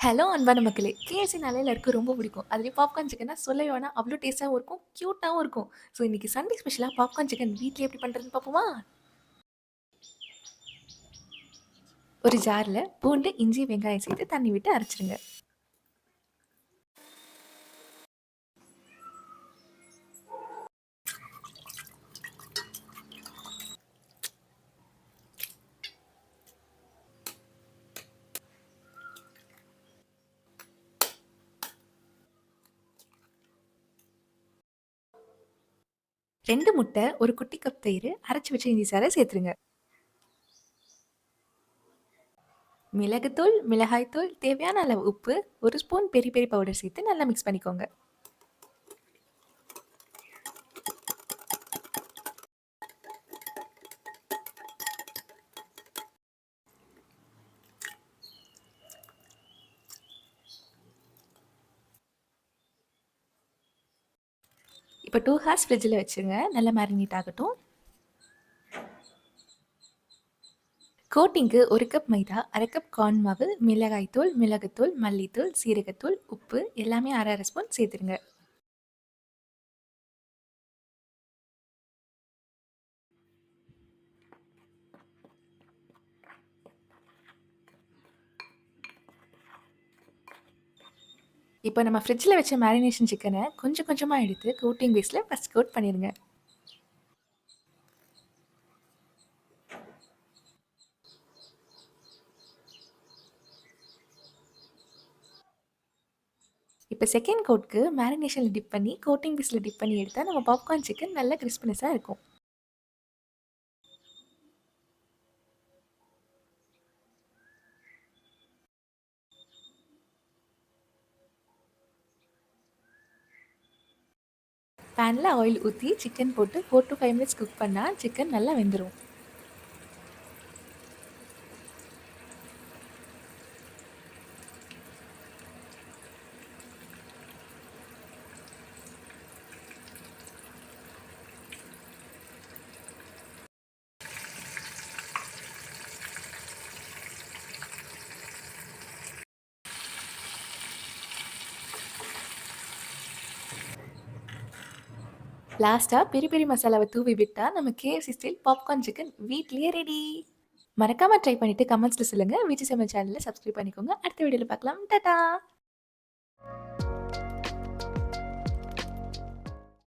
Hello அன்பான மக்களே! KFCனாலே எல்லாருக்கும் ரொம்ப பிடிக்கும். அதுலயும் பாப்கார்ன் சிக்கன்னா சொல்லவே வேணாம். அவ்ளோ டேஸ்ட்டாவும் இருக்கும், கியூட்டாவும் இருக்கும். ஸோ இன்னைக்கு சண்டே ஸ்பெஷலா பாப்கார்ன் சிக்கன் வீட்லயே எப்படி பண்றதுன்னு பார்ப்போமா? ஒரு ஜார்ல பூண்டு, இஞ்சி, வெங்காயம் சேர்த்து தண்ணி விட்டு அரைச்சிருங்க. 2 முட்டை, ஒரு குட்டி கப் தயிரு, அரைச்சு வச்ச இஞ்சி சாறை சேர்த்துருங்க. மிளகுத்தூள், மிளகாய்த்தூள், தேவையான அளவு உப்பு, 1 ஸ்பூன் பெரி பெரி பவுடர் சேர்த்து நல்லா மிக்ஸ் பண்ணிக்கோங்க. இப்போ 2 ஹார்ஸ் ஃப்ரிட்ஜில வச்சுருங்க. நல்லா மேரினேட் ஆகட்டும். கோட்டிங்க்கு 1 கப் மைதா, 1/2 கப் கார்ன் மாவு, மிளகாய்த்தூள், மிளகுத்தூள், மல்லித்தூள், சீரகத்தூள், உப்பு எல்லாமே 1/2 ஸ்பூன் சேர்த்துருங்க. இப்போ நம்ம ஃப்ரிட்ஜில வச்ச மேரினேஷன் சிக்கன கொஞ்சம் கொஞ்சமா எடுத்து கோட்டிங் பேஸ்ல ஃபர்ஸ்ட் கோட் பண்ணிருங்க. இப்போ செகண்ட் கோட்க்கு மேரினேஷன்ல டிப் பண்ணி கோட்டிங் பேஸ்ல டிப் பண்ணி எடுத்தா நம்ம பாப்கார்ன் சிக்கன் நல்ல கிறிஸ்பினஸா இருக்கும். பேன்ல ஆயில் ஊத்தி சிக்கன் போட்டு 4 to 5 மினிட்ஸ் குக் பண்ணா சிக்கன் நல்லா வெந்துரும். லாஸ்ட்டா பெரி பெரி மசாலாவை தூவி விட்டா நம்ம KFC ஸ்டைல் பாப்கார்ன் சிக்கன் வீட்லயே ரெடி. மறக்காம ட்ரை பண்ணிட்டு கமெண்ட்ஸ்ல சொல்லுங்க. விஜய் சமையல் சேனலை சப்ஸ்கிரைப் பண்ணிக்கோங்க. அடுத்த வீடியோல பார்க்கலாம். டாடா.